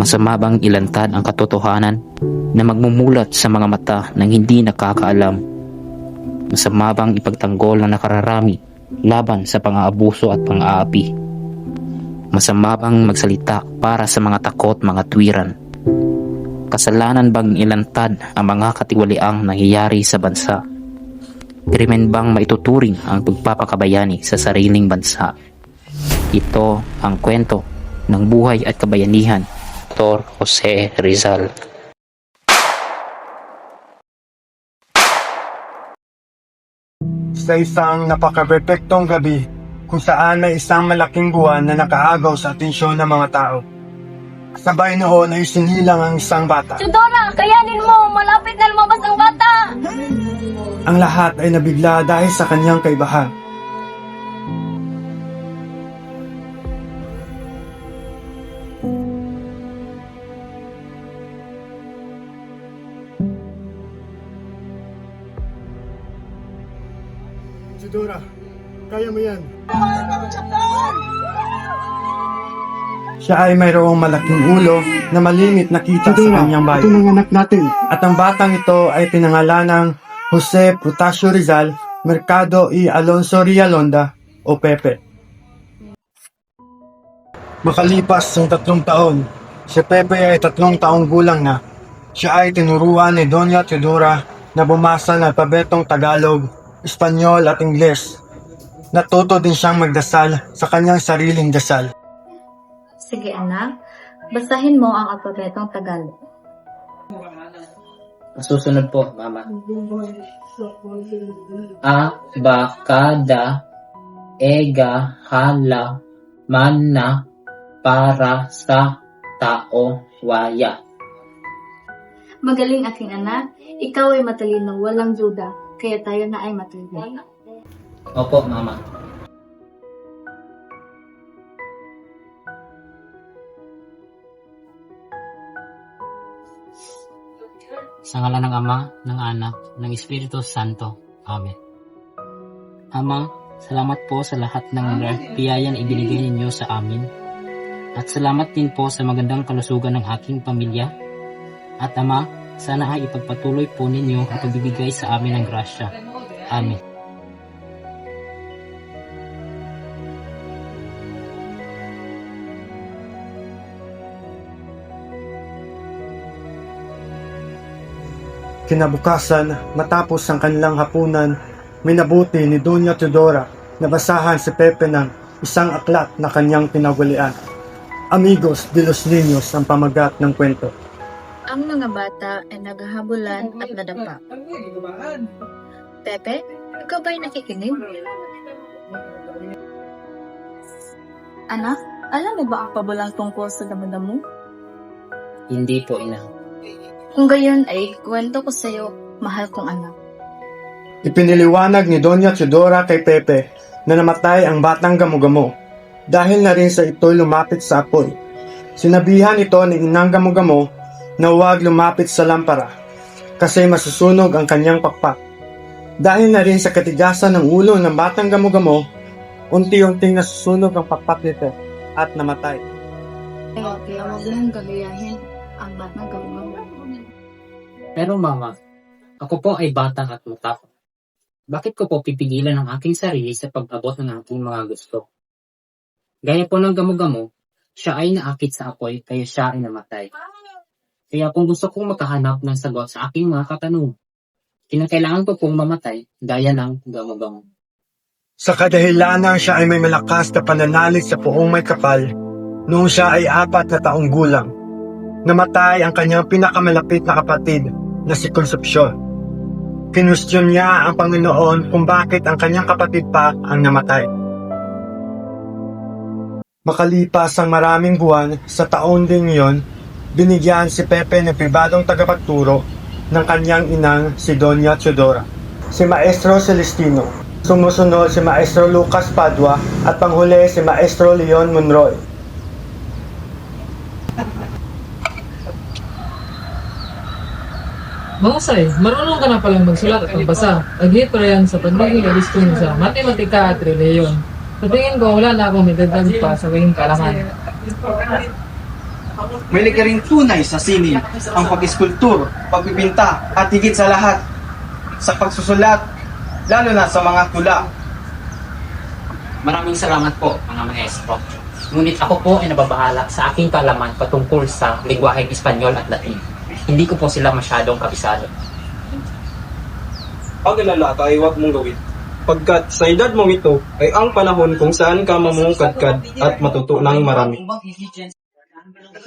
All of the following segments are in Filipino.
Masama bang ilantad ang katotohanan na magmumulat sa mga mata ng hindi nakakaalam? Masama bang ipagtanggol na nakararami laban sa pang-aabuso at pang-aapi? Masama bang magsalita para sa mga takot, mga tuwiran? Kasalanan bang ilantad ang mga katiwaliang nangyayari sa bansa? Krimen bang maituturing ang pagpapakabayani sa sariling bansa? Ito ang kwento ng buhay at kabayanihan, Dr. Jose Rizal. Sa isang napaka-perpektong gabi kung saan may isang malaking buwan na nakaagaw sa atensyon ng mga tao. Sabay noon ay sinilang ang isang bata. Chudora, kayanin mo! Malapit na lumabas ang bata! Ang lahat ay nabigla dahil sa kanyang kaibahan. Chudora, kaya mo yan. Siya ay mayroong malaking ulo na malimit na kita sa kanyang bayan. Ito ng anak natin. At ang batang ito ay pinangalanang Jose Prutasio Rizal Mercado y Alonso Rialonda o Pepe. Makalipas ng 3 taon, si Pepe ay 3 taong gulang na. Siya ay tinuruan ni Doña Teodora na bumasa ng alpabetong Tagalog, Espanyol at Ingles. Natuto din siyang magdasal sa kanyang sariling dasal. Sige anak, basahin mo ang alpabetong Tagalog. Susunod po, Mama. A, ba, kada, ega, hala, mana, para, sa, tao, waya. Magaling aking anak, ikaw ay matalino, walang duda, kaya tayo na ay matalino. Opo, Mama. Sa ngalan ng Ama, ng Anak, ng Espiritu Santo. Amen. Ama, salamat po sa lahat ng biyaya na ibinigay ninyo sa amin. At salamat din po sa magandang kalusugan ng aking pamilya. At Ama, sana ay ipagpatuloy po ninyo ang pagbibigay sa amin ng grasya. Amen. Kinabukasan, matapos ang kanilang hapunan, minabuti ni Doña Teodora na basahan si Pepe ng isang aklat na kanyang pinagwalian. Amigos de los Niños ang pamagat ng kwento. Ang mga bata ay naghahabulan at nadapa. Pepe, ikaw ba'y nakikinig? Anak, alam mo ba ang pabulang tungkol sa damo-damo? Hindi po, Ina. Kung gayon ay kwento ko sa iyo, mahal kong anak. Ipiniliwanag ni Doña Teodora kay Pepe na namatay ang batang gamo-gamo dahil na rin sa ito'y lumapit sa apoy. Sinabihan ito ni inang gamo-gamo na huwag lumapit sa lampara kasi masusunog ang kanyang pakpak. Dahil na rin sa katigasan ng ulo ng batang gamo-gamo, unti-unting nasusunog ang pakpak nito at namatay. Kaya huwag mong gagayahin ang batang gamo-gamo. Pero Mama, ako po ay batang at matakot. Bakit ko po pipigilan ang aking sarili sa pag-abot ng aking mga gusto? Gaya po ng gamo-gamo, siya ay naakit sa apoy kaya siya ay namatay. Kaya kung gusto kong makahanap ng sagot sa aking mga katanungan, kinakailangan ko pong mamatay gaya ng gamo-gamo. Sa kadahilanan siya ay may malakas na pananalig sa puong may kapal noong siya ay 4 na taong gulang. Namatay ang kanyang pinakamalapit na kapatid na si Concepcion. Kinwestiyon niya ang Panginoon kung bakit ang kanyang kapatid pa ang namatay. Makalipas ang maraming buwan, sa taon ding iyon, binigyan si Pepe ng pribadong tagapagturo ng kanyang inang si Doña Teodora. Si Maestro Celestino, sumusunod si Maestro Lucas Padua at panghuli si Maestro Leon Monroy. Mahusay, marunong ka na palang magsulat at magbasa. Agit pa yan sa pagiging gusto mo sa matematika at reliyon. Sa tingin ko, wala na akong medadag pa sa wing kaalaman. May ligaring tunay sa sining, ang pag-iskultur, pagpipinta, at higit sa lahat, sa pagsusulat, lalo na sa mga tula. Maraming salamat po, mga maestro. Ngunit ako po ay nababahala sa aking kaalaman patungkol sa lingwaheng Espanyol at Latin. Hindi ko po sila masyadong kabisado. Pag-alala ka ay huwag mong gawin. Pagkat sa edad mong ito ay ang panahon kung saan ka mamungkadkad at matuto ng marami.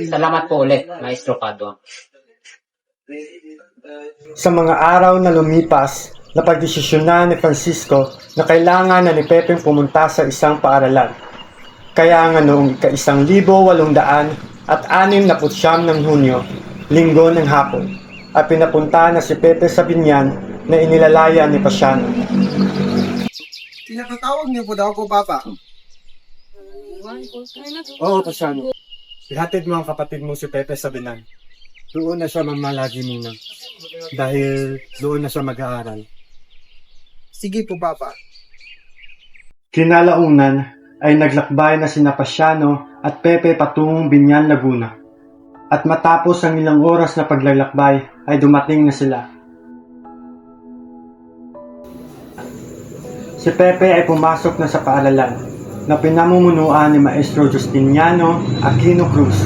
Salamat po ulit, Maestro Padua. Sa mga araw na lumipas, napagdesisyonan ni Francisco na kailangan na ni Pepe pumunta sa isang paaralan. Kaya nga noong ika-1869 ng Hunyo, linggo ng hapon, at pinapunta na si Pepe sa binyan na inilalaya ni Pasiano. Tinatawag niyo po daw ako, Papa. Oo, Pasiano. Ihatid mo ang kapatid mo si Pepe sa binan. Doon na siya mamalagi muna. Dahil doon na siya mag-aaral. Sige po, Papa. Kinalaunan ay naglakbay na sina Pasiano at Pepe patungong Binyan, Laguna. At matapos ang ilang oras na paglalakbay ay dumating na sila. Si Pepe ay pumasok na sa paaralan na pinamumunuan ni Maestro Justiniano Aquino Cruz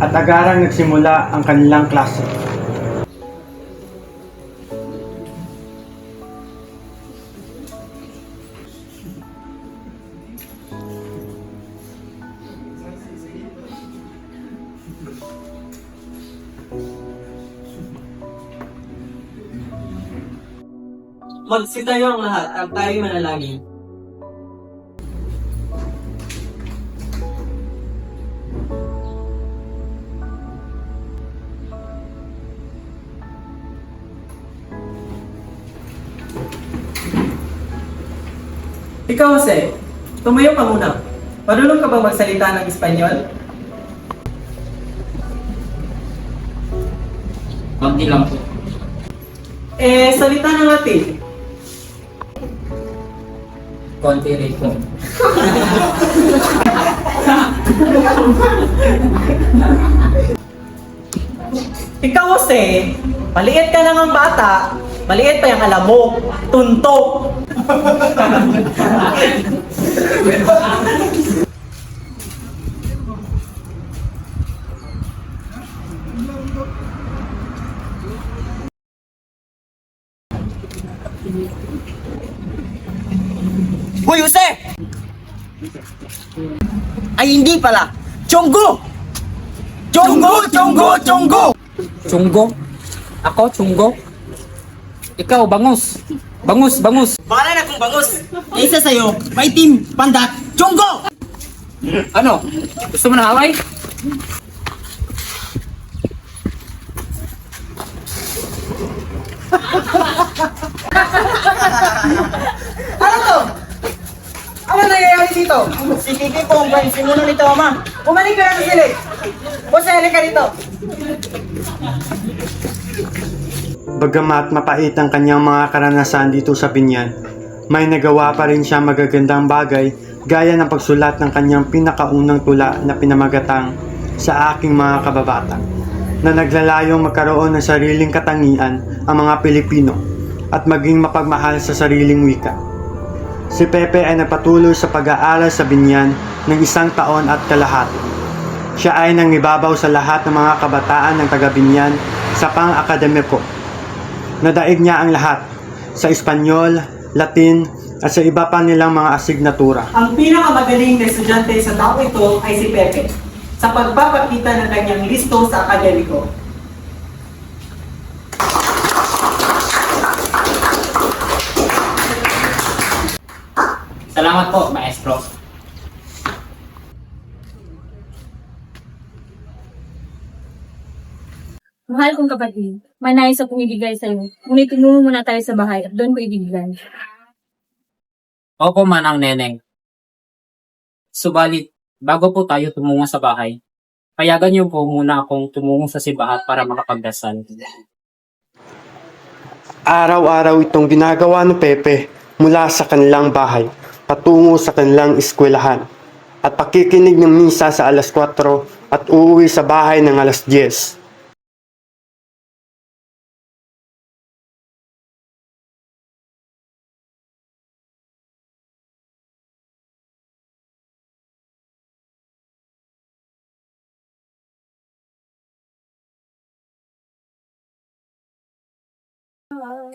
at agarang nagsimula ang kanilang klase. Magsitayo ang lahat at tayo manalangin. Ikaw, Jose, tumayo ka muna. Marunong ka ba magsalita ng Espanyol? Konti lang po. Salita ng Latin. Konti rin po. Ikaw, Jose, maliit ka lang ang bata. Maliit pa yung alam mo. Tuntok. Hoy, Jose! Ay, hindi pala. Chonggo! Chonggo! Chonggo! Chonggo! Chunggo? Ako, Chunggo? Ikaw, bangus. Bangus, bangus. Bahala na kung bangus. Isa sa'yo, maitim, pandat, Chonggo! Ano? Gusto mo na away? Ano to? Ano nangyayari dito? Si Pipi po ang simuno nito, Ama. Bumalik ka na sa silid. Jose, halika ka rito. Bagamat mapait ang kanyang mga karanasan dito sa Binyan, may nagawa pa rin siya magagandang bagay gaya ng pagsulat ng kanyang pinakaunang tula na pinamagatang Sa Aking Mga Kababata, na naglalayong magkaroon ng sariling katangian ang mga Pilipino at maging mapagmahal sa sariling wika. Si Pepe ay nagpatuloy sa pag-aaral sa Binyan ng 1 taon at kalahati. Siya ay nangibabaw sa lahat ng mga kabataan ng taga-Binyan sa pang-akademiko. Nadaig niya ang lahat sa Espanyol, Latin at sa iba pa nilang mga asignatura. Ang pinakamagaling na estudyante sa taong ito ay si Pepe sa pagpapakita ng kanyang listo sa akademiko. Salamat po, Maestro. Mahal kong kapatid, may nais akong ibigay sa iyo. Ngunit tungo muna tayo sa bahay at doon ko ibigay. Opo, Manang Neneng. Subalit, bago po tayo tumungo sa bahay, payagan niyo po muna akong tumungo sa simbahan para makapagdasal. Araw-araw itong ginagawa ni Pepe mula sa kanilang bahay patungo sa kanilang eskwelahan at pakikinig ng misa sa alas 4 at uuwi sa bahay ng alas 10.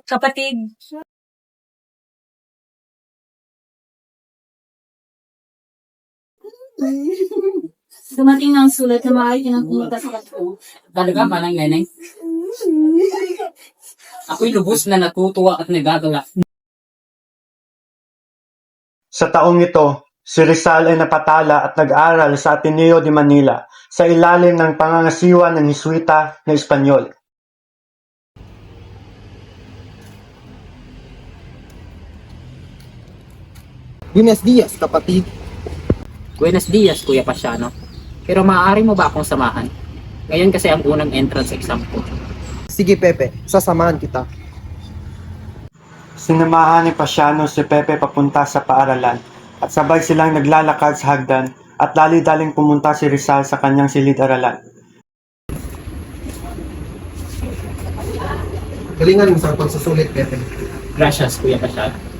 Kapatid, dumating na ang sulat na maaari ng pumunta sa kanto. Talaga manang neneng? Ako'y lubos na natutuwa at nagagawa. Sa taong ito, si Rizal ay napatala at nag-aral sa Ateneo de Manila sa ilalim ng pangangasiwa ng Hiswita na Espanyol. Buenos dias, kapatid. Buenos dias, Kuya Pasiano. Pero maaari mo ba akong samahan? Ngayon kasi ang unang entrance exam ko. Sige, Pepe. Sasamahan kita. Sinamahan ni Pasiano si Pepe papunta sa paaralan at sabay silang naglalakad sa hagdan at dali-daling pumunta si Rizal sa kanyang silid-aralan. Galingan mo sa pagsusulit, Pepe. Gracias, Kuya Pasiano.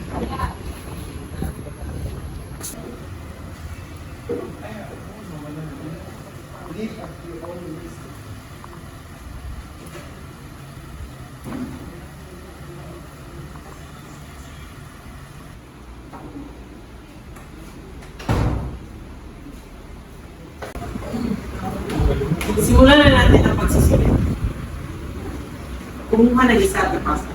Simulan na natin ang pagsusulit. Kumuha ng isa at pasa.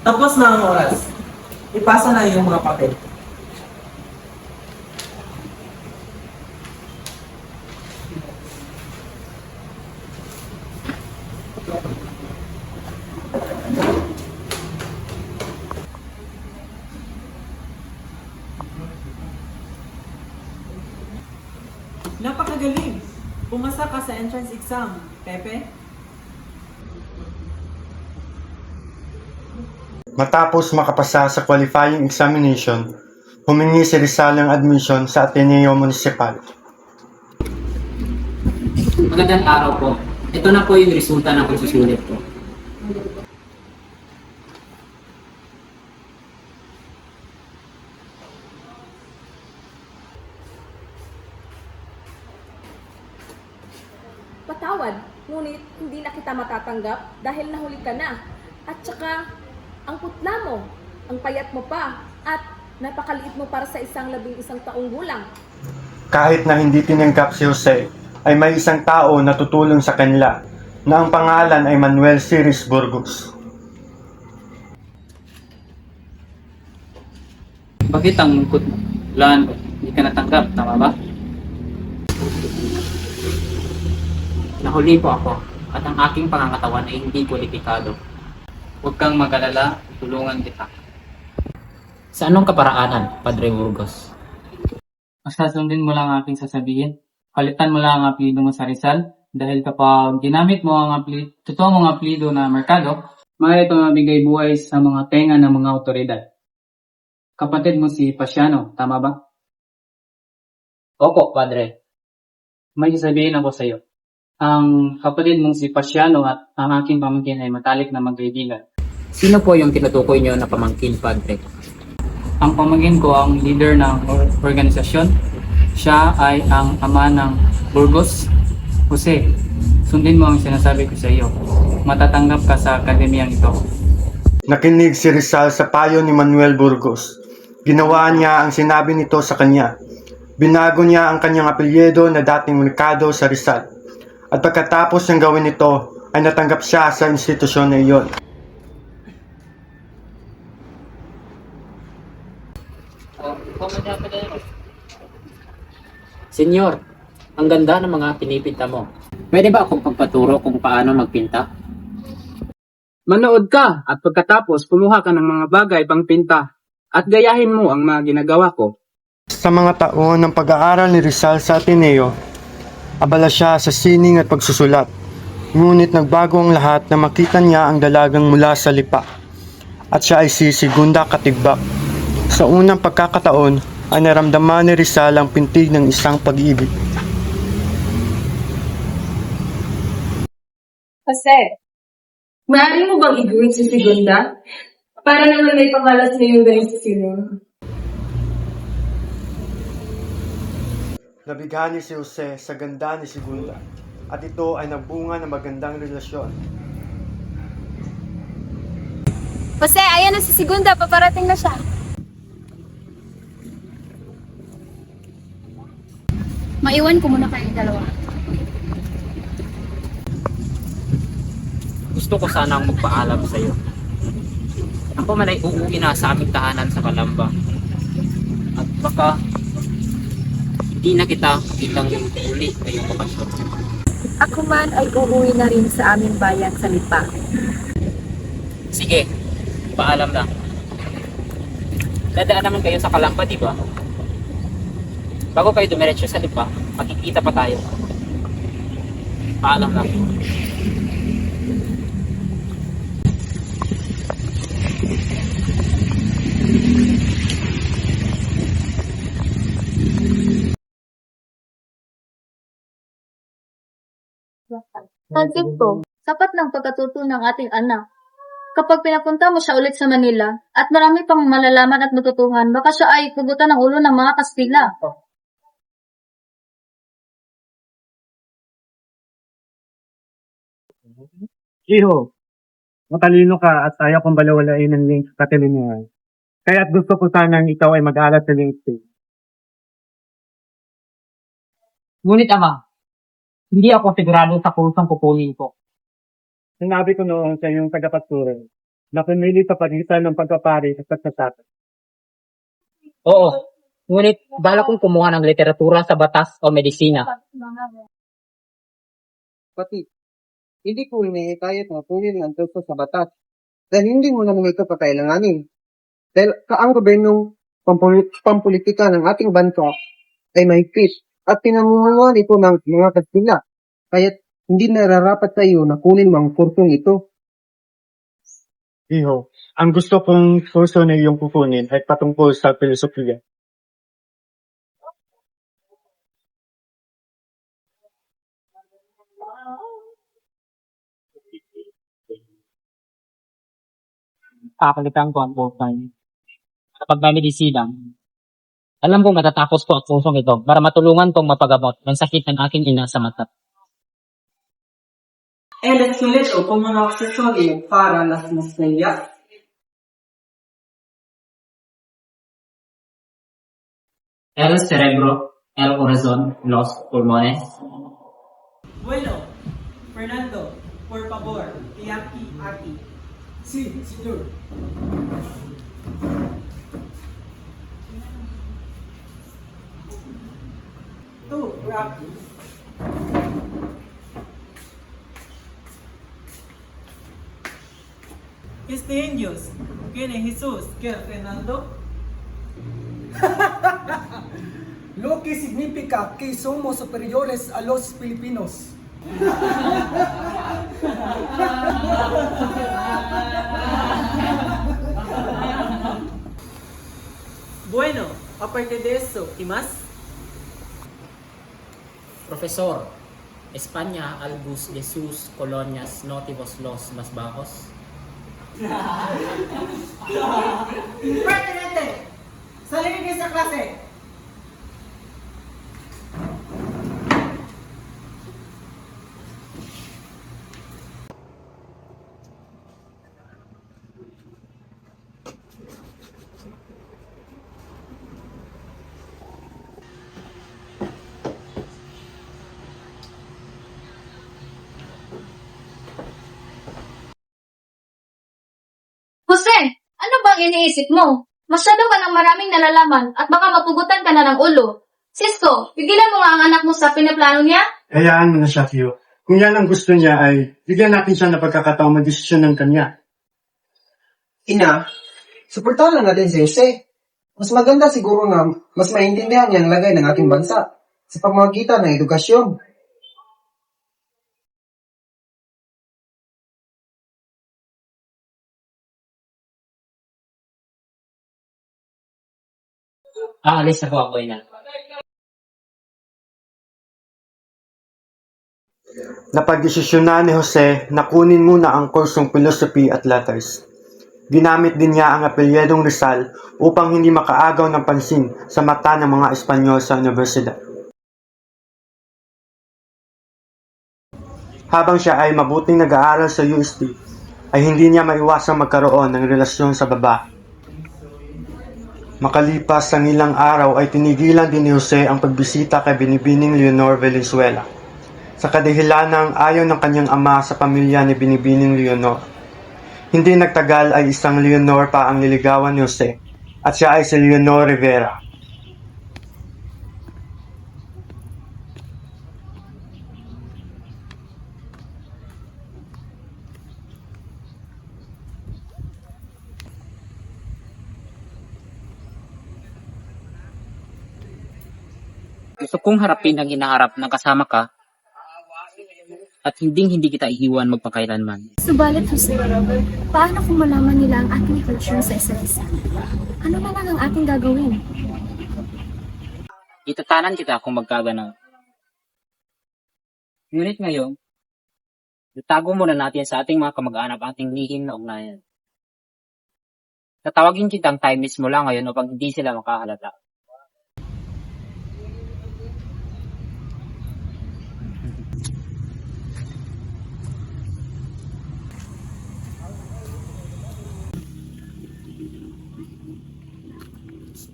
Tapos na ang oras. Ipasa na yung mga papel. Napakagaling! Pumasa ka sa entrance exam, Pepe. Matapos makapasa sa qualifying examination, humingi si Rizal ng admission sa Ateneo Municipal. Magandang araw po. Ito na po yung resulta ng pagsusulit ko. Patawad, ngunit hindi na kita matatanggap dahil nahuli ka na. At saka, ang putla mo, ang payat mo pa, at napakaliit mo para sa isang 11 taong gulang. Kahit na hindi tinanggap si Jose, ay may isang tao na tutulong sa kanila na ang pangalan ay Manuel Siris Burgos. Bakit ang mungkot mo? Lan, hindi ka natanggap, tama ba? Nahuli po ako at ang aking pangangatawan ay hindi kwalipikado. Huwag kang mag-alala, tulungan kita. Sa anong kaparaanan, Padre Burgos? Masasundin mo lang ang aking sasabihin. Palitan mo lang ang apelido mo sa Rizal dahil kapag ginamit mo ang totoo mong apelido na Mercado, maaari ito mabigay buhay sa mga tenga ng mga otoridad. Kapatid mo si Pasiano, tama ba? Opo, Padre. May sasabihin ako sa iyo. Ang kapatid mong si Pasiano at ang aking pamangkin ay matalik na magkaibigan. Sino po yung tinutukoy niyo na pamangkin, Padre? Ang pamangkin ko ang leader ng organisasyon. Siya ay ang ama ng Burgos. Jose, sundin mo ang sinasabi ko sa iyo. Matatanggap ka sa akademiyang ito. Nakinig si Rizal sa payo ni Manuel Burgos. Ginawa niya ang sinabi nito sa kanya. Binago niya ang kanyang apelyido na dating Mercado sa Rizal. At pagkatapos niyang gawin ito, ay natanggap siya sa institusyon na iyon. Senyor, ang ganda ng mga pinipinta mo. Pwede ba akong pagpaturo kung paano magpinta? Manood ka at pagkatapos kumuha ka ng mga bagay pang pinta at gayahin mo ang mga ginagawa ko. Sa mga taon ng pag-aaral ni Rizal sa Ateneo, Abala siya sa sining at pagsusulat. Ngunit nagbago ang lahat na makita niya ang dalagang mula sa lipa. At siya ay si Segunda Katigbak. Sa unang pagkakataon ay naramdaman ni Rizal ang pintig ng isang pag-ibig. Jose, maaari mo bang i-greet si Segunda? Para naman may pakalas na yung galing sa siling. Nabighani si Jose sa ganda ni Segunda at ito ay nagbunga ng magandang relasyon. Jose, ayan na si Segunda, paparating na siya. Maiwan ko muna kayong dalawa. Gusto ko sanang magpaalam sa iyo. Ako man ay uuwi na sa aming tahanan sa Calamba. At baka hindi na kita makitang uli ngayong bakasyon. Ako man ay uuwi na rin sa aming bayan sa Lipa. Sige, paalam na. Dadaan naman kayo sa Calamba, di ba? Bago kayo dumiretso sa Lipa, makikita pa tayo. Paalam na. Francisco, sapat ng pagkatuto ng ating anak. Kapag pinapunta mo siya ulit sa Manila at marami pang malalaman at matutuhan, baka siya ay pugutan ng ulo ng mga Kastila. Iho, matalino ka at ayaw kong balawalain ng link sa katilinuhan. Kaya't gusto ko sanang ikaw ay mag-aaral sa LinkedIn. Ngunit ama, hindi ako sigurado sa kursong kukunin ko. Sinabi ko noon sa iyong tagapagturo na pumili sa pagitan ng pagpapari at pagsasabi. Oo, ngunit bala kong kumuha ng literatura sa batas o medisina. Pati, hindi ko hinihikayat na kunin ang tukso sa batas dahil hindi mo naman ito kakailanganin. Dahil ang gobyernong pampolitika ng ating bansa ay mahigpit at pinamumunuan ito ng mga Kastila. Kaya't hindi nararapat sa iyo na kunin mo ang kursong ito. Iho, ang gusto kong kurso na iyong kukunin ay patungkol sa filosofiya. Kakalitan ko ang kursong kapag may medisina. Alam kong matatapos ko ang kursong ito para matulungan kong mapagamot ng sakit ng aking ina sa mata. El esqueleto como un accesorio para las mascarillas. El cerebro, el corazón, los pulmones. Bueno, Fernando, por favor, y aquí. Sí, señor. Tú, Rocky. Indios, ¿quién es Jesús? ¿Qué, Fernando? Lo que significa que somos superiores a los Filipinos. Bueno, aparte de eso, ¿y más? Profesor, España albus de sus colonias notivos los más bajos. Pertinente, salir de esa clase. Jose, ano bang iniisip mo? Masyado ka ng maraming nalalaman at baka mapugutan ka na ng ulo. Sisko, pigilan mo nga ang anak mo sa pinaplano niya? Hayaan mo na siya, Tio. Kung yan ang gusto niya ay bigyan natin siya ng pagkakataong mag-desisyon ng kanya. Ina, suportahan lang natin si Jose. Mas maganda siguro na mas maintindihan niya ang lagay ng ating bansa sa pamamagitan ng edukasyon. Aalis ako, Apoy na. Napagdesisyonan ni Jose na kunin muna ang kursong Philosophy at Letters. Ginamit din niya ang apelyedong Rizal upang hindi makaagaw ng pansin sa mata ng mga Espanyol sa universidad. Habang siya ay mabuting nag-aaral sa UST, ay hindi niya maiwasang magkaroon ng relasyon sa babae. Makalipas ang ilang araw ay tinigilan din ni Jose ang pagbisita kay Binibining Leonor Valenzuela, sa kadahilanang ayaw ng kanyang ama sa pamilya ni Binibining Leonor. Hindi nagtagal ay isang Leonor pa ang niligawan ni Jose, at siya ay si Leonor Rivera. Gusto kong harapin ang hinaharap ng kasama ka at hindi kita iiwan magpakailanman. Subalit, Jose, paano kung malaman nila ang ating relasyon sa isa't isa? Ano na lang ang ating gagawin? Itatanan kita kung magkaganaw. Ngunit ngayon, itago muna natin sa ating mga kamag-anak ating lihim na ugnayan. Tatawagin kitang time mismo lang ngayon upang hindi sila makahalata.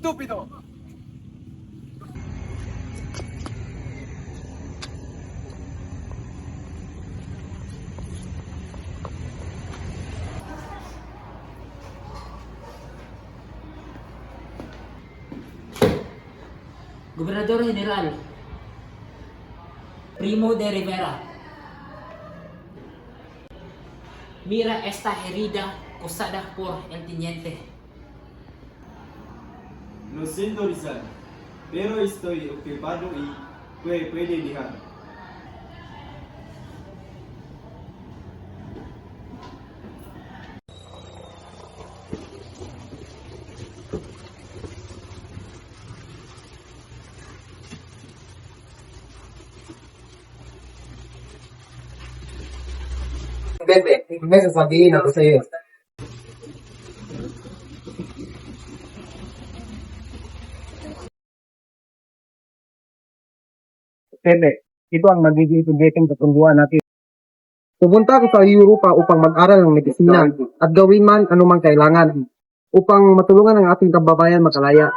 Stupido! Gobernador General Primo de Rivera, mira esta herida causada por el teniente. Lo siento, Rizal, pero estoy ocupado y puede dejar. Bebe, may sasabihin ako sa iyo. Bebe, ito ang magiging tugeteng katunduan natin. Pumunta ako sa Europa upang mag-aral ng medisina at gawin man anumang kailangan upang matulungan ang ating kababayan makalaya.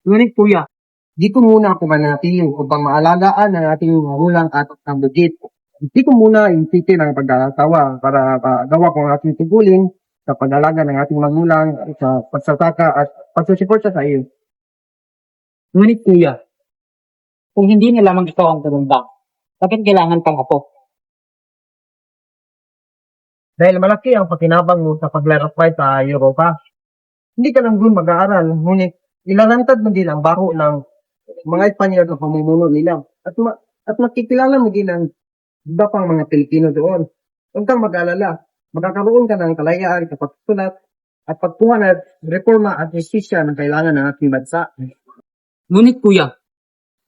Ngunit kuya, dito muna ako manatili upang maalagaan ang ating magulang at ang bugit. Hindi ko muna isipin ang pag-aasawa para magawa ko ang ating tugulin sa pag-alaga ng ating magulang, sa pagsasaka at pagsusuporta sa iyo. Ngunit kuya, kung hindi na lamang ikaw ang tumundang, bakit kailangan kang apo? Dahil malaki ang pakinabang mo sa paglalakbay sa Europa. Hindi ka lang doon mag-aaral, ngunit ilalantad mo din ang baro ng mga Espanyol sa pamumuno nila. At makikilala mo din ang iba pang mga Pilipino doon. Huwag kang mag-alala. Magkakaroon ka ng kalayaan sa pagsusulat at pagkuha ng reforma at justisya na kailangan ng ating bansa. Ngunit kuya,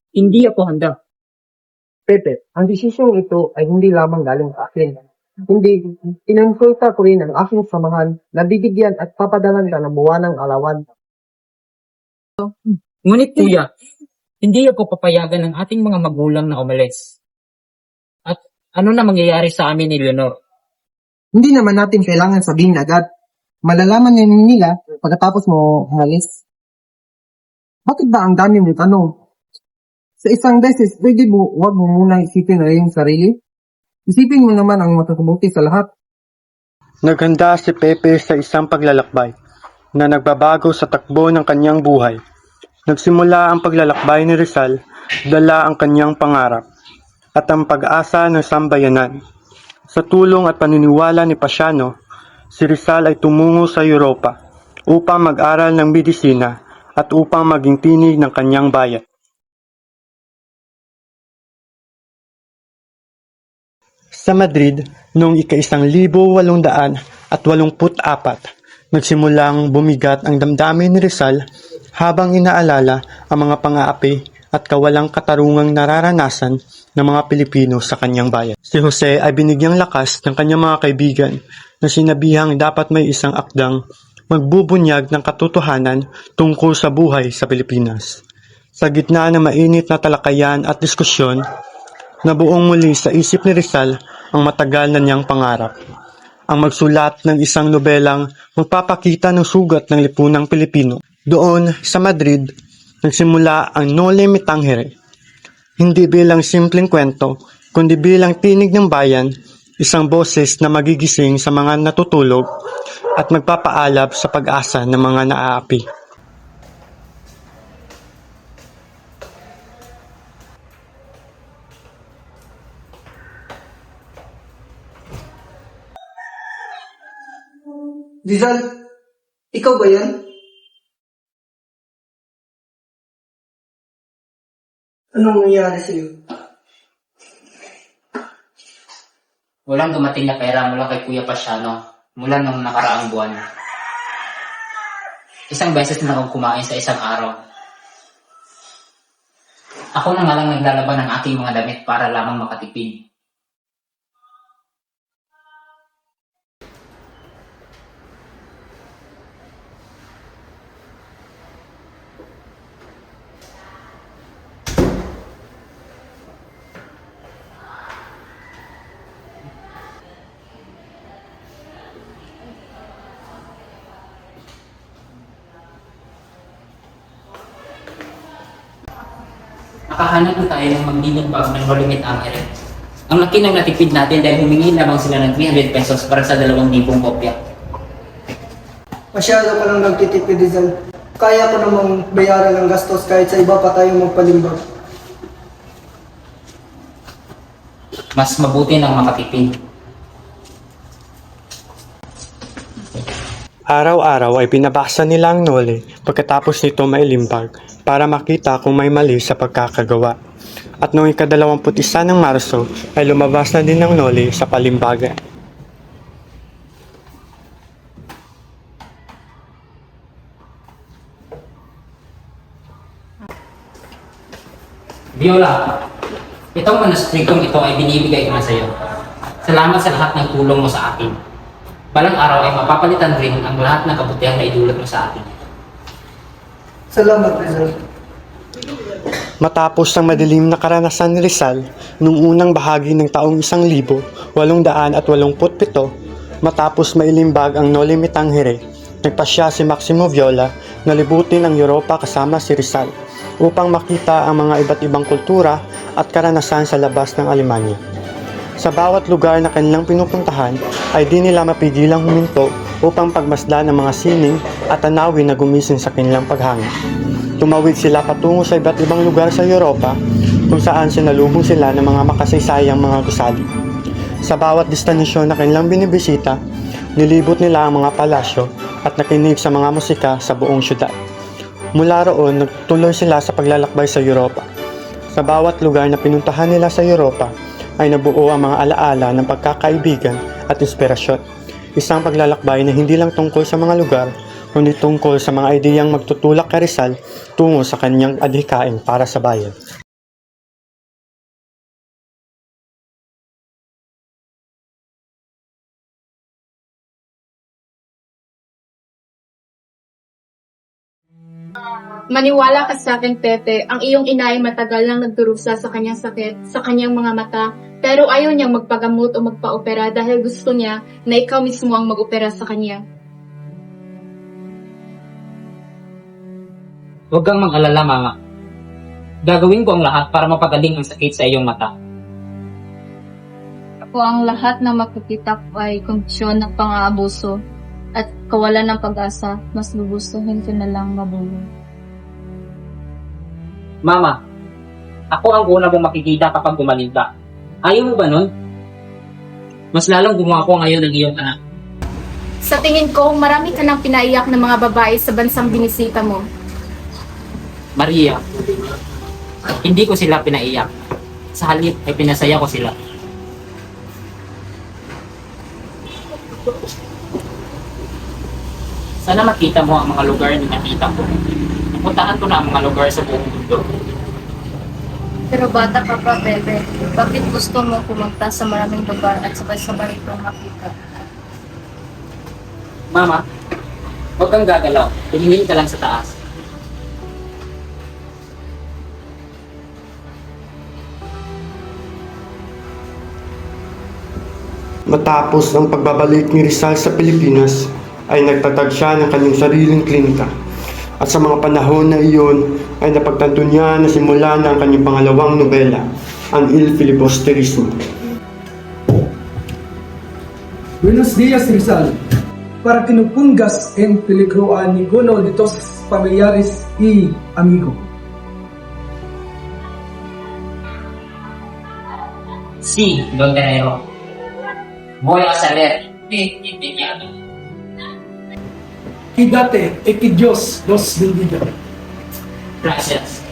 hindi ako handa. Pepe, ang desisyong ito ay hindi lamang galing sa akin. Hindi, inonsulta ko rin ang aking samahan na bibigyan at papadalan ka ng buwanang alawan. Ngunit kuya, hindi ako papayagan ng ating mga magulang na umalis. At ano na mangyayari sa amin ni Leonor? Hindi naman natin kailangan sabihin agad. Malalaman nila pagkatapos mo umalis. Bakit ba ang dami mong tanong? Sa isang beses, pwede mo, huwag mo muna isipin na yung sarili. Isipin mo naman ang matutubuti sa lahat. Naghanda si Pepe sa isang paglalakbay na nagbabago sa takbo ng kanyang buhay. Nagsimula ang paglalakbay ni Rizal, dala ang kanyang pangarap at ang pag-asa ng sambayanan. Sa tulong at paniniwala ni Pasiano, si Rizal ay tumungo sa Europa upang mag-aral ng medisina at upang maging tinig ng kanyang bayan. Sa Madrid, noong ika-1884, nagsimulang bumigat ang damdamin ni Rizal habang inaalala ang mga pang-aapi at kawalang katarungang nararanasan ng mga Pilipino sa kanyang bayan. Si Jose ay binigyang lakas ng kanyang mga kaibigan na sinabihang dapat may isang akdang magbubunyag ng katotohanan tungkol sa buhay sa Pilipinas. Sa gitna ng mainit na talakayan at diskusyon, nabuong muli sa isip ni Rizal ang matagal na niyang pangarap. Ang magsulat ng isang nobelang magpapakita ng sugat ng lipunang Pilipino. Doon sa Madrid, nagsimula ang Noli Me Tangere. Hindi bilang simpleng kwento, kundi bilang tinig ng bayan, isang boses na magigising sa mga natutulog at magpapaalab sa pag-asa ng mga naaapi. Rizal, ikaw ba yan? Anong nangyari sa'yo? Walang dumating na pera mula kay Kuya Pasiano mula nung nakaraang buwan. Isang beses na akong kumain sa isang araw. Ako na nga lang naglalaban ng aking mga damit para lamang makatipid. Nakahanap na tayo ng maglilimbag ng Noli Me Tangere. Ang laki ng natipid natin dahil humingi lamang sila ng 300 pesos para sa 2,000 kopya. Masyado ka lang nagtitipid, Rizal. Kaya ko namang bayaran ng gastos kahit sa iba pa tayo magpalimbag. Mas mabuti ng makatipid. Araw-araw ay binabasa nila ang Noli pagkatapos nito mailimbag para makita kung may mali sa pagkakagawa. At noong ika-21 ng Marso ay lumabas na din ang Noli sa palimbagan. Viola, itong manuskriptong ito ay binibigay ko na sa iyo. Salamat sa lahat ng tulong mo sa akin. Balang araw ay mapapalitan rin ang lahat ng kabutihan na idulot mo sa akin. Salamat, Rizal. Matapos ang madilim na karanasan ni Rizal noong unang bahagi ng taong 1887, matapos mailimbag ang Noli Me Tangere, nagpasya si Maximo Viola na libutin ang Europa kasama si Rizal upang makita ang mga iba't ibang kultura at karanasan sa labas ng Alemanya. Sa bawat lugar na kanilang pinupuntahan ay di nila mapigilang huminto upang pagmasdan ng mga sining at tanawin na gumising sa kanilang paghanga. Tumawid sila patungo sa iba't ibang lugar sa Europa kung saan sinalubong sila ng mga makasaysayang mga gusali. Sa bawat destinasyon na kanilang binibisita, nilibot nila ang mga palasyo at nakinig sa mga musika sa buong syudad. Mula roon, nagtuloy sila sa paglalakbay sa Europa. Sa bawat lugar na pinuntahan nila sa Europa, ay nabuo ang mga alaala ng pagkakaibigan at inspirasyon. Isang paglalakbay na hindi lang tungkol sa mga lugar, kundi tungkol sa mga ideyang magtutulak kay Rizal tungo sa kanyang adhikain para sa bayan. Maniwala ka sa akin, Pepe. Ang iyong ina ay matagal nang nagdurusa sa kanyang sakit, sa kanyang mga mata, pero ayaw niyang magpagamot o magpa-opera dahil gusto niya na ikaw mismo ang mag-opera sa kanya. Huwag kang mag-alala, Mama. Gagawin ko ang lahat para mapagaling ang sakit sa iyong mata. Ako ang lahat na makikita ko ay kondisyon ng pang-aabuso at kawalan ng pag-asa, mas gugustuhin ko na lang mabuhay. Mama, ako ang una mong makikita kapag gumaling ka. Ayaw mo ba nun? Mas lalong gumawa ko ngayon ng iyong anak. Sa tingin ko, marami ka nang pinaiyak ng mga babae sa bansang binisita mo. Maria, hindi ko sila pinaiyak. Sa halip ay pinasaya ko sila. Sana makita mo ang mga lugar na nakita ko. Puntahan ko na ang mga lugar sa buong mundo. Pero bata ka pa, Pepe. Bakit gusto mo pumunta sa maraming lugar at sabay-sabay itong makita? Mama, huwag kang gagalaw. Tumingin ka lang sa taas. Matapos ang pagbabalik ni Rizal sa Pilipinas, ay nagtatag siya ng kanyang sariling klinika. At sa mga panahon na iyon, ay napagtanto niya na simula na ang kanyang pangalawang nobela, ang Il Filibusterismo. Buenos días, Rizal. Para kinupungas en peligro a ninguno de tus familiares y amigo. Sí, Don Guerrero. Voy a saber de inmediato. Quédate y que Dios los bendiga. Gracias.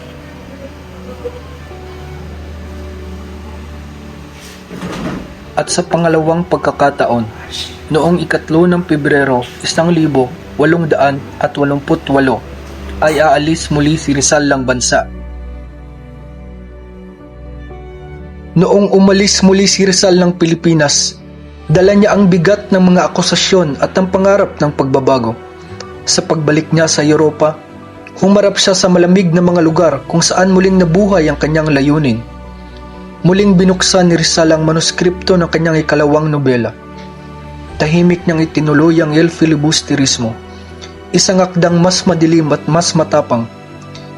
At sa pangalawang pagkakataon, noong 3 ng Pebrero 1888 ay aalis muli si Rizal ng bansa. Noong umalis muli si Rizal ng Pilipinas, dala niya ang bigat ng mga akusasyon at ang pangarap ng pagbabago. Sa pagbalik niya sa Europa, humarap siya sa malamig na mga lugar kung saan muling nabuhay ang kanyang layunin. Muling binuksan ni Rizal ang manuskripto ng kanyang ikalawang nobela. Tahimik niyang itinuloy ang Il Filibusterismo, isang akdang mas madilim at mas matapang.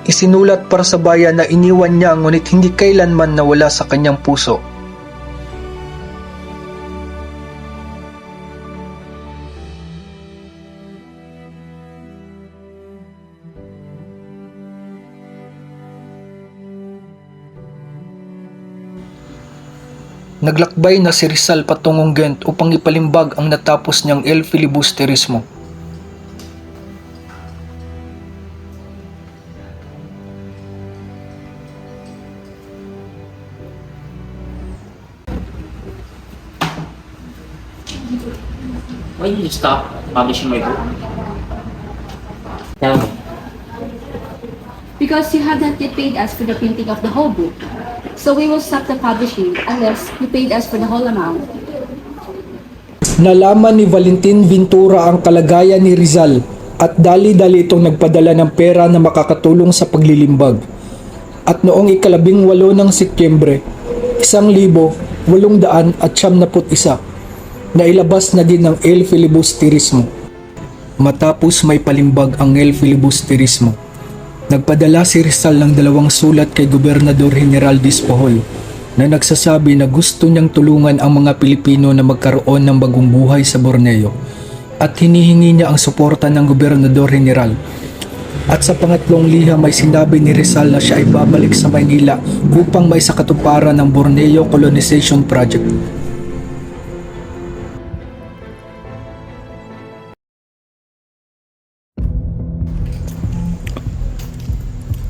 Isinulat para sa bayan na iniwan niya ngunit hindi kailanman nawala sa kanyang puso. Naglakbay na si Rizal patungong Ghent upang ipalimbag ang natapos niyang Il Filibusterismo. Why did you stop publishing my book? Tell me. Because you have not yet paid us for the printing of the whole book. So we will stop the publishing unless you paid us for the whole amount. Nalaman ni Valentin Ventura ang kalagayan ni Rizal at dali-dali itong nagpadala ng pera na makakatulong sa paglilimbag. At noong 18 ng Setyembre, 1891, nailabas na din ang Il Filibusterismo. Matapos may palimbag ang Il Filibusterismo, nagpadala si Rizal ng 2 sulat kay Gobernador General Despojol na nagsasabi na gusto niyang tulungan ang mga Pilipino na magkaroon ng bagong buhay sa Borneo at hinihingi niya ang suporta ng Gobernador General. At sa pangatlong liham ay sinabi ni Rizal na siya ay babalik sa Maynila upang may sakatuparan ng Borneo Colonization Project.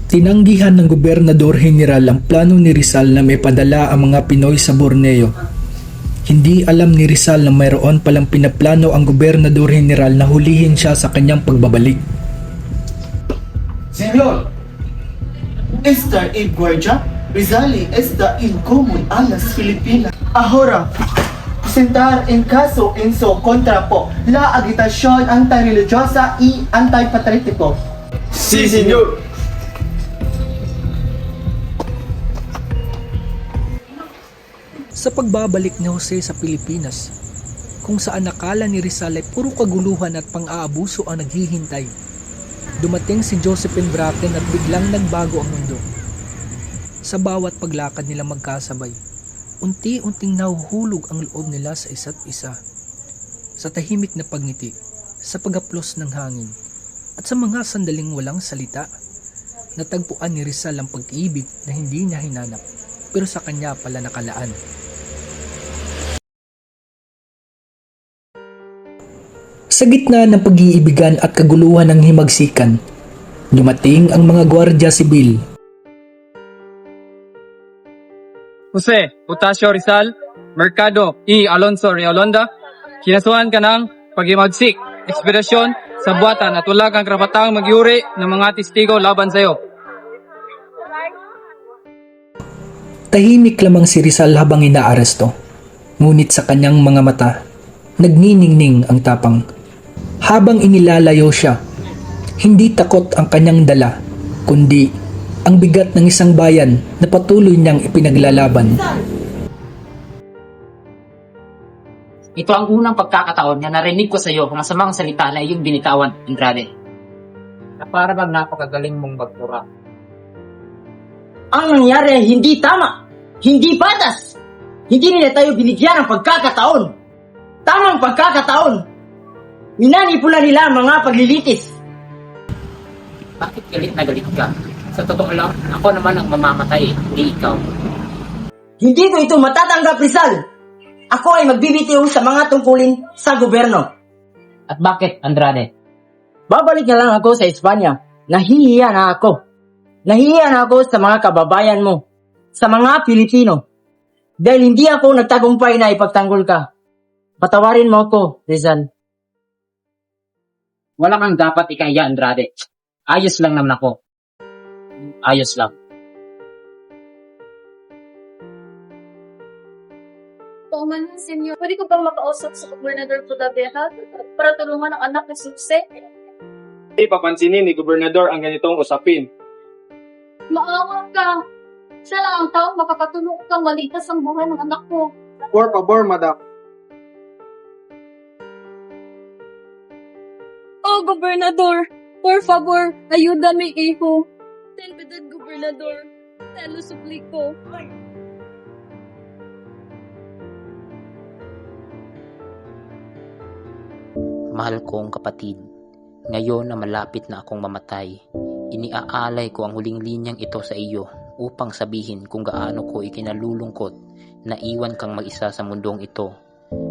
Tinanggihan ng Gobernador General ang plano ni Rizal na may padala ang mga Pinoy sa Borneo. Hindi alam ni Rizal na mayroon palang pinaplano ang Gobernador General na hulihin siya sa kanyang pagbabalik. Señor, esta es guardia Rizal está incomún a las Filipinas. Ahora, presentar en caso en su contra po la agitación antirreligiosa y antipatriótico. Sí, señor. Sa pagbabalik ni Jose sa Pilipinas, kung saan nakala ni Rizal ay puro kaguluhan at pang-aabuso ang naghihintay, dumating si Josephine Bracken at biglang nagbago ang mundo. Sa bawat paglakad nila magkasabay, unti-unting nahuhulog ang loob nila sa isa't isa. Sa tahimik na pagngiti, sa pag-aplos ng hangin, at sa mga sandaling walang salita, natagpuan ni Rizal ang pag-ibig na hindi niya hinanap, pero sa kanya pala nakalaan. Sa gitna ng pag-iibigan at kaguluhan ng himagsikan, dumating ang mga Guardia Sibil. Jose Putacio Rizal, Mercado y Alonso Realonda, kinasuhan ka ng paghimagsik, ekspedisyon sa buhatan at wala kang karapatang magyuri ng mga testigo laban sa iyo. Tahimik lamang si Rizal habang inaaresto. Ngunit sa kanyang mga mata, nagniningning ang tapang. Habang inilalayo siya, hindi takot ang kanyang dala, kundi ang bigat ng isang bayan na patuloy niyang ipinaglalaban. Ito ang unang pagkakataon na narinig ko sa iyo kung masamang salita na iyong binitawan, Andrade. Na para bang napakagaling mong magpura. Ang nangyari ay hindi tama, hindi patas. Hindi nila tayo binigyan ng pagkakataon. Tamang pagkakataon. Minanipula nila ang mga paglilitis. Bakit galit na galit ka? Sa totoo lang, ako naman ang mamamatay, hindi ikaw. Hindi ko ito matatanggap, Rizal. Ako ay magbibitiw sa mga tungkulin sa gobyerno. At bakit, Andrade? Babalik na lang ako sa Espanya. Nahihiya na ako. Nahihiya na ako sa mga kababayan mo. Sa mga Pilipino. Dahil hindi ako nagtagumpay na ipagtanggol ka. Patawarin mo ako, Rizal. Wala kang dapat ikaya, Andrade. Ayos lang naman ako. Ayos lang. Paumanhin, senyor. Pwede ko bang makausap sa Gobernador Podabeja para tulungan ang anak ni Suse? Hindi papansinin ni Gobernador ang ganitong usapin. Maawa ka. Siya lang ang taong makakatulong kang maligtas ang buhay ng anak ko. Por favor, madam. Oh, Gobernador. Por favor, ayúdame, hijo. Ten piedad, Gobernador. Te lo suplico. Mahal kong kapatid, ngayon na malapit na akong mamatay, iniaalay ko ang huling linyang ito sa iyo upang sabihin kung gaano ko ikinalulungkot na iwan kang mag-isa sa mundong ito,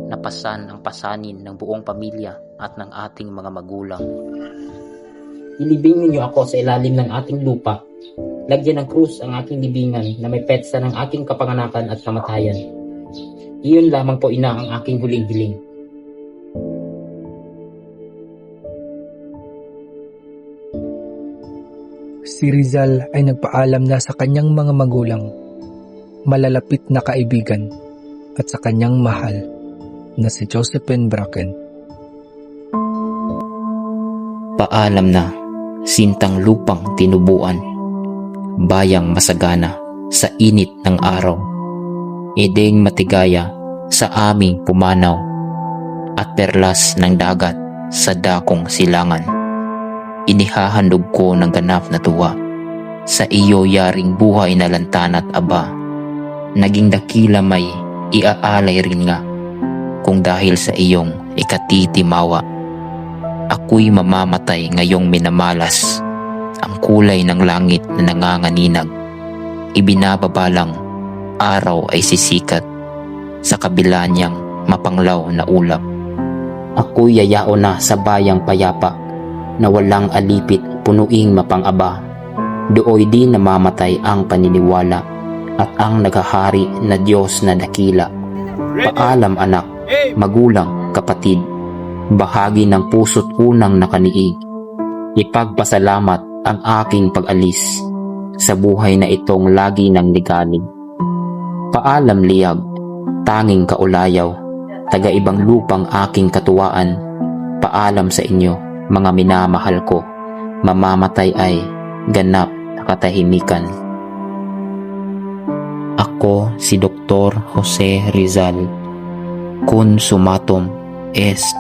napasan ang pasanin ng buong pamilya at ng ating mga magulang. Ilibing ninyo ako sa ilalim ng ating lupa. Lagyan ng krus ang aking libingan na may petsa ng aking kapanganakan at kamatayan. Iyon lamang po, ina, ang aking huling hiling. Si Rizal ay nagpaalam na sa kanyang mga magulang, malalapit na kaibigan, at sa kanyang mahal na si Josephine Bracken. Paalam na, sintang lupang tinubuan, bayang masagana sa init ng araw, edeng matigaya sa aming pumanaw, at perlas ng dagat sa dakong silangan. Inihahandog ko ng ganap na tuwa sa iyo yaring buhay na lantan at aba. Naging dakila may iaalay rin nga kung dahil sa iyong ikatitimawa. Ako'y mamamatay ngayong minamalas ang kulay ng langit na nanganganinag. Ibinababalang araw ay sisikat sa kabila niyang mapanglaw na ulap. Ako'y yayao na sa bayang payapa na walang alipit, punuing mapangaba. Dooy di namamatay ang paniniwala at ang naghahari na Diyos na dakila. Paalam anak, magulang, kapatid, bahagi ng puso't unang nakaniig. Ipagpasalamat ang aking pag-alis sa buhay na itong lagi nang ligalig. Paalam liyag, tanging kaulayaw, taga-ibang lupang aking katuwaan. Paalam sa inyo, mga minamahal ko, mamamatay ay ganap na katahimikan. Ako si Dr. Jose Rizal, consumatum est.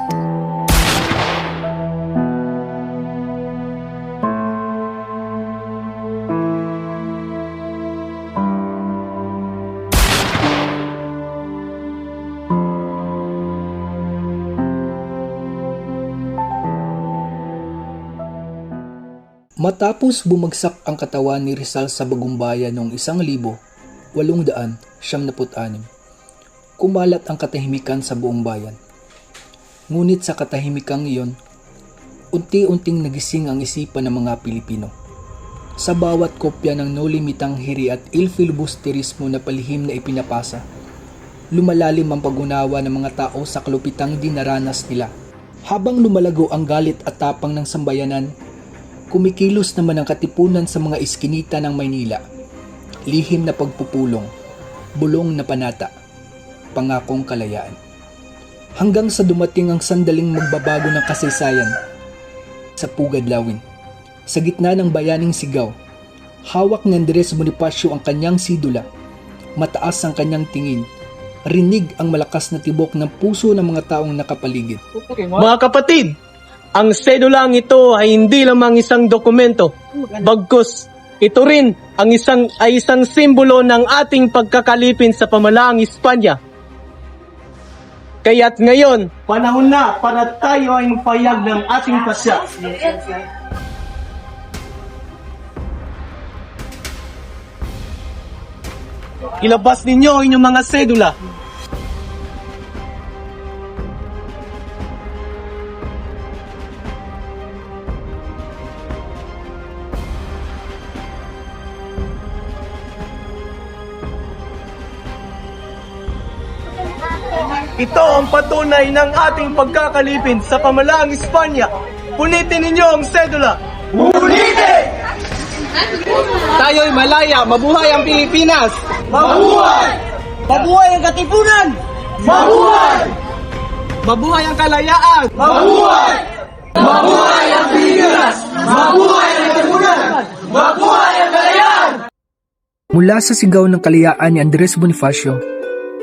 Matapos bumagsak ang katawan ni Rizal sa Bagumbayan noong 1876, kumalat ang katahimikan sa buong bayan. Ngunit sa katahimikang iyon, unti-unting nagising ang isipan ng mga Pilipino. Sa bawat kopya ng no limitang hiri at il filibusterismo na palihim na ipinapasa, lumalalim ang pag-unawa ng mga tao sa kalupitang dinaranas nila. Habang lumalago ang galit at tapang ng sambayanan, kumikilos naman ang katipunan sa mga iskinita ng Maynila. Lihim na pagpupulong, bulong na panata, pangakong kalayaan. Hanggang sa dumating ang sandaling magbabago ng kasaysayan. Sa Pugad Lawin, sa gitna ng bayaning sigaw, hawak ni Andres Bonifacio ang kanyang sidula, mataas ang kanyang tingin, rinig ang malakas na tibok ng puso ng mga taong nakapaligid. Mga kapatid, ang sedulang ito ay hindi lamang isang dokumento, bagkus ito rin ang isang simbolo ng ating pagkakalipin sa pamalaang Espanya. Kaya't ngayon, panahon na para tayo ay magpahayag ng ating pasya. Ilabas ninyo ang inyong mga sedula. Ito ang patunay ng ating pagkakalipin sa pamalaang Espanya. Punitin ninyo ang sedula. Punitin! Tayo'y malaya, mabuhay ang Pilipinas! Mabuhay! Mabuhay ang katipunan! Mabuhay! Mabuhay ang kalayaan! Mabuhay! Mabuhay ang Pilipinas! Mabuhay ang katipunan! Mabuhay ang kalayaan! Mula sa sigaw ng kalayaan ni Andres Bonifacio,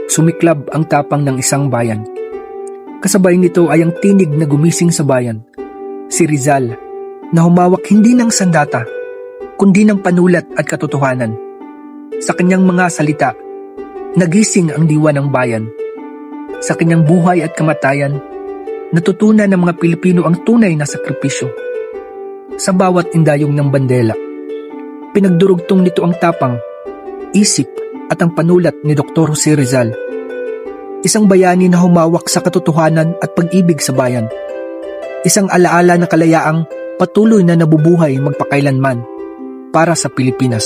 sumiklab ang tapang ng isang bayan. Kasabay nito ay ang tinig na gumising sa bayan. Si Rizal, na humawak hindi ng sandata, kundi ng panulat at katotohanan. Sa kanyang mga salita, nagising ang diwa ng bayan. Sa kanyang buhay at kamatayan, natutunan ng mga Pilipino ang tunay na sakripisyo. Sa bawat indayong ng bandela, pinagdurugtong nito ang tapang, isip at ang panulat ni Dr. Jose Rizal. Isang bayani na humawak sa katotohanan at pag-ibig sa bayan. Isang alaala na kalayaang patuloy na nabubuhay magpakailanman para sa Pilipinas.